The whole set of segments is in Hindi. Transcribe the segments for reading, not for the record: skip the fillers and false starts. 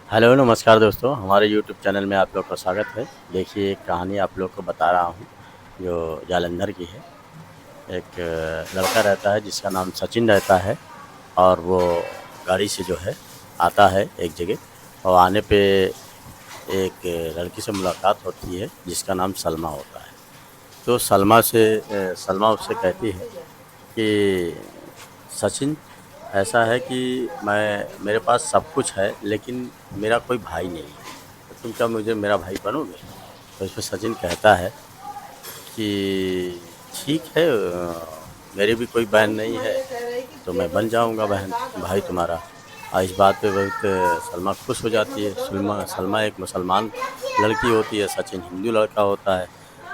हेलो नमस्कार दोस्तों, हमारे यूट्यूब चैनल में आप लोग का स्वागत है। देखिए एक कहानी आप लोग को बता रहा हूँ जो जालंधर की है। एक लड़का रहता है जिसका नाम सचिन रहता है और वो गाड़ी से जो है आता है एक जगह और आने पे एक लड़की से मुलाकात होती है जिसका नाम सलमा होता है। तो सलमा उससे कहती है कि सचिन, ऐसा है कि मैं मेरे पास सब कुछ है लेकिन मेरा कोई भाई नहीं है, तो तुम क्या मुझे मेरा भाई बनोगे? तो इस पे सचिन कहता है कि ठीक है, मेरी भी कोई बहन नहीं है तो मैं बन जाऊंगा बहन भाई तुम्हारा। और इस बात पे बहुत सलमा खुश हो जाती है। सलमा एक मुसलमान लड़की होती है, सचिन हिंदू लड़का होता है,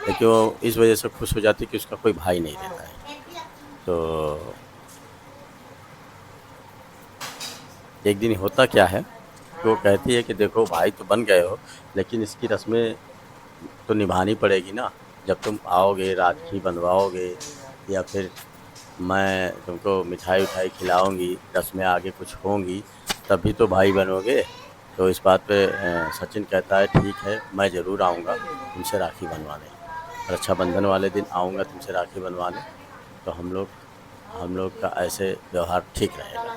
लेकिन वो इस वजह से खुश हो जाती है कि उसका कोई भाई नहीं रहता है। तो एक दिन होता क्या है कि वो कहती है कि देखो भाई तो बन गए हो, लेकिन इसकी रस्में तो निभानी पड़ेगी ना। जब तुम आओगे राखी बंधवाओगे या फिर मैं तुमको मिठाई उठाई खिलाऊंगी, रस्में आगे कुछ होंगी, तभी तो भाई बनोगे। तो इस बात पे सचिन कहता है ठीक है, मैं ज़रूर आऊँगा तुमसे राखी बनवाने, रक्षाबंधन वाले दिन आऊँगा तुमसे राखी बनवाने। तो हम लोग का ऐसे व्यवहार ठीक रहेगा।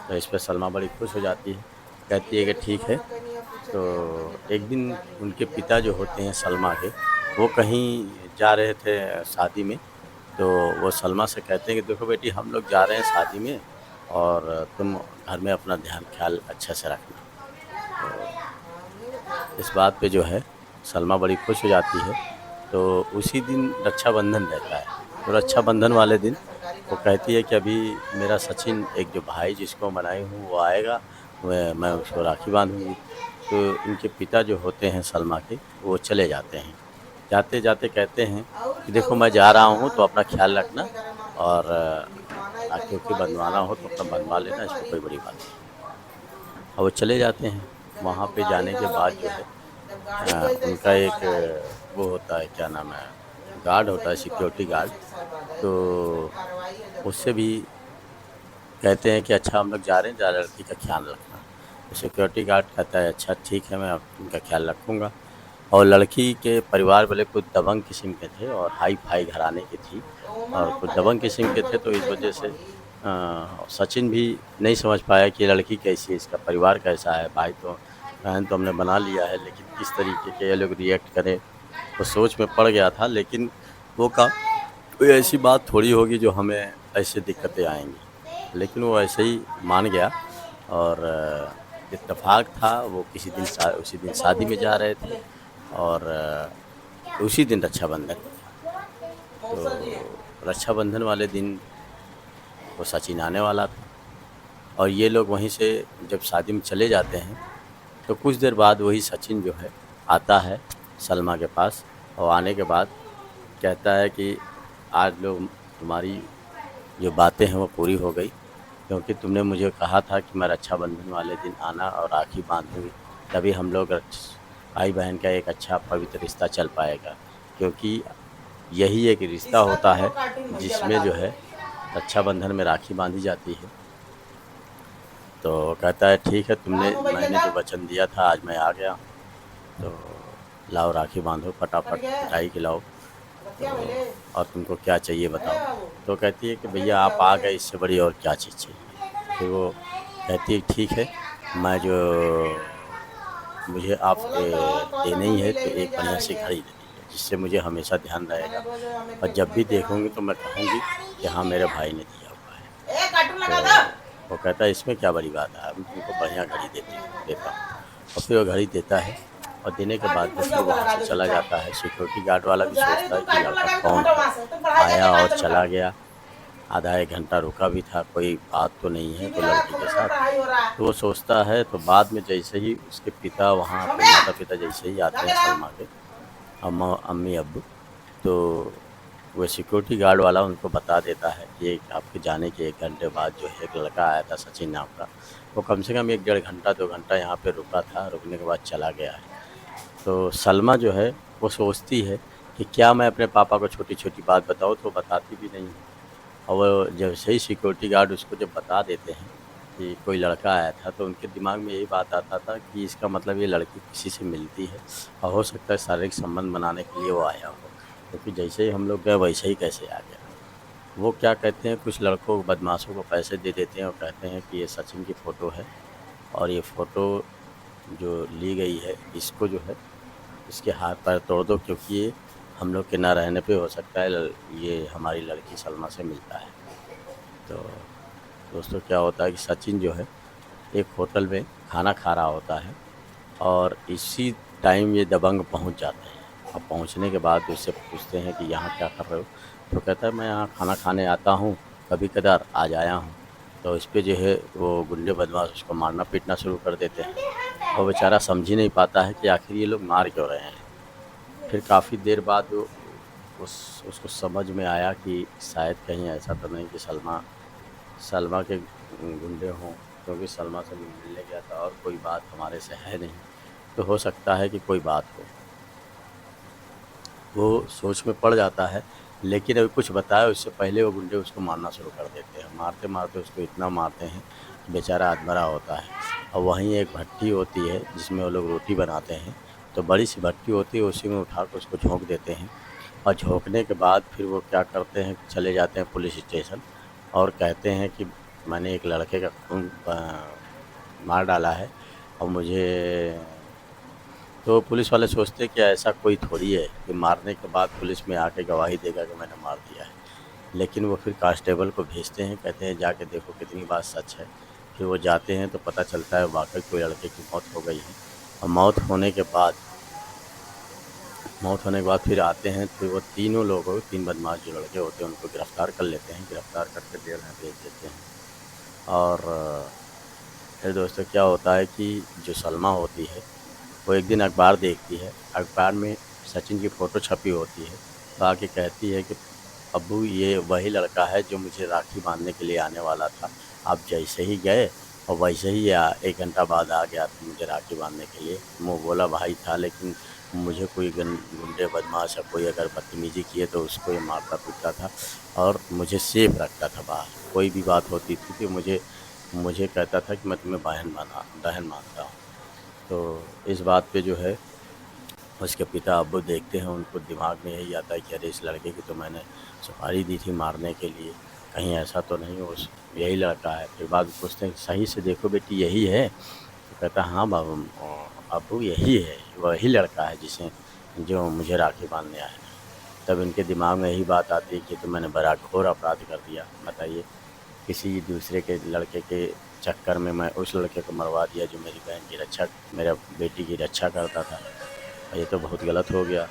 तो इस पे सलमा बड़ी खुश हो जाती है, कहती है कि ठीक है। तो एक दिन उनके पिता जो होते हैं सलमा के, वो कहीं जा रहे थे शादी में। तो वो सलमा से कहते हैं कि देखो बेटी, हम लोग जा रहे हैं शादी में और तुम घर में अपना ख्याल अच्छे से रखना। तो इस बात पे जो है सलमा बड़ी खुश हो जाती है। तो उसी दिन रक्षाबंधन रहता है। तो रक्षाबंधन वाले दिन वो कहती है कि अभी मेरा सचिन, एक जो भाई जिसको बनाई हूँ, वो आएगा, मैं उसको राखी बांधूंगी। तो इनके पिता जो होते हैं सलमा के, वो चले जाते हैं। जाते जाते कहते हैं कि देखो मैं जा रहा हूँ तो अपना ख्याल रखना, और राखी उखी बंधवाना हो तो अपना बनवा लेना, इसमें कोई बड़ी बात नहीं है। और वो चले जाते हैं। वहाँ पे जाने के बाद जो है उनका एक वो होता है, क्या नाम है, गार्ड होता है, सिक्योरिटी गार्ड। तो उससे भी कहते हैं कि अच्छा हम लोग जा रहे हैं, ज़रा लड़की का ख्याल रखना। तो सिक्योरिटी गार्ड कहता है अच्छा ठीक है, मैं उनका ख्याल रखूँगा। और लड़की के परिवार वाले कुछ दबंग किस्म के थे और हाई फाई घराने की थी और कुछ दबंग किस्म के थे। तो इस वजह से सचिन भी नहीं समझ पाया कि ये लड़की कैसी है, इसका परिवार कैसा है, भाई तो बहन तो हमने बना लिया है, लेकिन किस तरीके के ये लोग रिएक्ट करें, वो सोच में पड़ गया था। लेकिन वो का कोई ऐसी बात थोड़ी होगी जो हमें ऐसे दिक्कतें आएंगी, लेकिन वो ऐसे ही मान गया। और इत्तेफाक था वो उसी दिन शादी में जा रहे थे और उसी दिन रक्षाबंधन भी था। तो रक्षाबंधन वाले दिन वो सचिन आने वाला था और ये लोग वहीं से जब शादी में चले जाते हैं तो कुछ देर बाद वही सचिन जो है आता है सलमा के पास। और आने के बाद कहता है कि आज लोग तुम्हारी जो बातें हैं वो पूरी हो गई, क्योंकि तुमने मुझे कहा था कि मैं रक्षाबंधन वाले दिन आना और राखी बांधूंगी, तभी हम लोग भाई बहन का एक अच्छा पवित्र रिश्ता चल पाएगा। क्योंकि यही एक रिश्ता होता है जिसमें जो है रक्षाबंधन में राखी बांधी जाती है। तो कहता है ठीक है, मैंने जो वचन दिया था आज मैं आ गया हूँ, तो लाओ राखी बांधो, फटाफट मिठाई खिलाओ। तो और तुमको क्या चाहिए बताओ? तो कहती है कि भैया आप आ गए, इससे बड़ी और क्या चीज़ चाहिए। फिर वो कहती है ठीक है, मैं जो मुझे आप देनी ही है तो एक बढ़िया सी घड़ी दे दीजिए जिससे मुझे हमेशा ध्यान रहेगा, और जब भी देखूँगी तो मैं कहूँगी कि हाँ मेरे भाई ने दिया हुआ है। तो वो कहता है इसमें क्या बड़ी बात है, मैं तुमको बढ़िया घड़ी देता हूँ। और फिर वो घड़ी देता है और देने के बाद फिर वहाँ से चला जाता है। सिक्योरिटी गार्ड वाला भी सोचता है कि लड़का कौन है, आया और चला गया। आधा एक घंटा रुका भी था, कोई बात तो नहीं है कोई लड़की के साथ, तो वो सोचता है। तो बाद में जैसे ही उसके पिता वहाँ पे, माता पिता जैसे ही आते हैं सलमा के, अम्मा अम्मी अब्बू, तो वो सिक्योरिटी गार्ड वाला उनको बता देता है कि एक आपके जाने के 1 घंटे बाद जो है एक लड़का आया था सचिन नाम का, वो कम से कम 1 डेढ़ घंटा 2 घंटा यहाँ पे रुका था, रुकने के बाद चला गया है। तो सलमा जो है वो सोचती है कि क्या मैं अपने पापा को छोटी-छोटी बात बताऊँ, तो बताती भी नहीं है। और वो जैसे ही सिक्योरिटी गार्ड उसको जब बता देते हैं कि कोई लड़का आया था, तो उनके दिमाग में यही बात आता था कि इसका मतलब ये लड़की किसी से मिलती है और हो सकता है शारीरिक संबंध बनाने के लिए वो आया हो, क्योंकि जैसे ही हम लोग गए वैसे ही कैसे आ गया। वो क्या कहते हैं, कुछ लड़कों को, बदमाशों को पैसे दे देते हैं और कहते हैं कि ये सचिन की फ़ोटो है और ये फ़ोटो जो ली गई है, इसको जो है इसके हाथ पैर तोड़ दो, क्योंकि ये हम लोग के ना रहने पे हो सकता है ये हमारी लड़की सलमा से मिलता है। तो दोस्तों क्या होता है कि सचिन जो है एक होटल में खाना खा रहा होता है और इसी टाइम ये दबंग पहुंच जाते हैं। और पहुंचने के बाद उससे पूछते हैं कि यहाँ क्या कर रहे हो? तो कहता है मैं यहाँ खाना खाने आता हूँ, कभी कदार आज आया हूँ। तो इस पे जो है वो गुंडे बदमाश उसको मारना पीटना शुरू कर देते हैं और बेचारा समझ ही नहीं पाता है कि आखिर ये लोग मार क्यों रहे हैं। फिर काफ़ी देर बाद वो उसको समझ में आया कि शायद कहीं ऐसा तो नहीं कि सलमा सलमा के गुंडे हों, क्योंकि सलमा से भी मिलने गया था और कोई बात हमारे से है नहीं, तो हो सकता है कि कोई बात हो। वो सोच में पड़ जाता है, लेकिन अभी कुछ बताए उससे पहले वो गुंडे उसको मारना शुरू कर देते हैं। मारते मारते उसको इतना मारते हैं कि बेचारा अधमरा होता है। और वहीं एक भट्टी होती है जिसमें वो लोग रोटी बनाते हैं, तो बड़ी सी भट्टी होती है, उसी में उठा कर उसको झोंक देते हैं। और झोंकने के बाद फिर वो क्या करते हैं, चले जाते हैं पुलिस स्टेशन और कहते हैं कि मैंने एक लड़के का खून मार डाला है और मुझे। तो पुलिस वाले सोचते हैं कि ऐसा कोई थोड़ी है कि मारने के बाद पुलिस में आके गवाही देगा कि मैंने मार दिया है। लेकिन वो फिर कांस्टेबल को भेजते हैं, कहते हैं जाके देखो कितनी बात सच है। फिर वो जाते हैं तो पता चलता है वाकई कोई लड़के की मौत हो गई है। और मौत होने के बाद फिर आते हैं, फिर वो तीनों लोग, तीन बदमाश जो लड़के होते हैं उनको गिरफ़्तार कर लेते हैं। गिरफ़्तार करके जेल में भेज देते हैं। और फिर दोस्तों क्या होता है कि जो सलमा होती है वो एक दिन अखबार देखती है, अखबार में सचिन की फ़ोटो छपी होती है। तो आके कहती है कि अब्बू ये वही लड़का है जो मुझे राखी बांधने के लिए आने वाला था। आप जैसे ही गए और वैसे ही 1 घंटा बाद आ गया था मुझे राखी बांधने के लिए। मुँह बोला भाई था, लेकिन मुझे कोई गुंडे बदमाश या कोई अगर बदतमीज़ी किए तो उसको ये मारता पीटता था और मुझे सेफ रखता था बाहर। कोई भी बात होती थी कि मुझे मुझे कहता था कि मैं तुम्हें बहन मानता हूँ। तो इस बात पे जो है उसके पिता अब्बू देखते हैं, उनको दिमाग में यही आता है कि अरे इस लड़के की तो मैंने सुपारी दी थी मारने के लिए, कहीं ऐसा तो नहीं हो यही लड़का है। फिर बाद में पूछते हैं सही से देखो बेटी यही है? तो कहता है हाँ बाबू अब्बू यही है, वही लड़का है जिसे जो मुझे राखी बांधने आया है। तब इनके दिमाग में यही बात आती है कि तो मैंने बड़ा घोर अपराध कर दिया। बताइए, किसी दूसरे के लड़के के चक्कर में मैं उस लड़के को मरवा दिया जो मेरी बहन की रक्षा, मेरा बेटी की रक्षा करता था। ये तो बहुत गलत हो गया।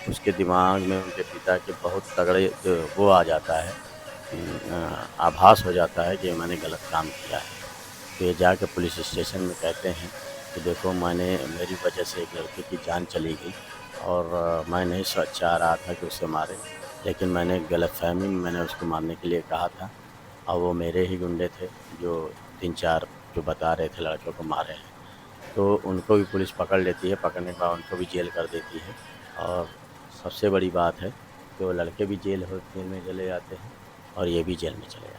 उसके दिमाग में उनके पिता के बहुत तगड़े वो आ जाता है, आभास हो जाता है कि मैंने गलत काम किया है। तो ये जाके पुलिस स्टेशन में कहते हैं कि देखो मेरी वजह से एक लड़के की जान चली गई और मैं नहीं चाह रहा था कि उसे मारे, लेकिन मैंने गलतफ़हमी में मैंने उसको मारने के लिए कहा था और वो मेरे ही गुंडे थे जो 3-4 जो बता रहे थे लड़कों को मारे हैं। तो उनको भी पुलिस पकड़ लेती है, पकड़ने के बाद उनको भी जेल कर देती है। और सबसे बड़ी बात है कि वो लड़के भी जेल में चले जाते हैं और ये भी जेल में चले जाते हैं।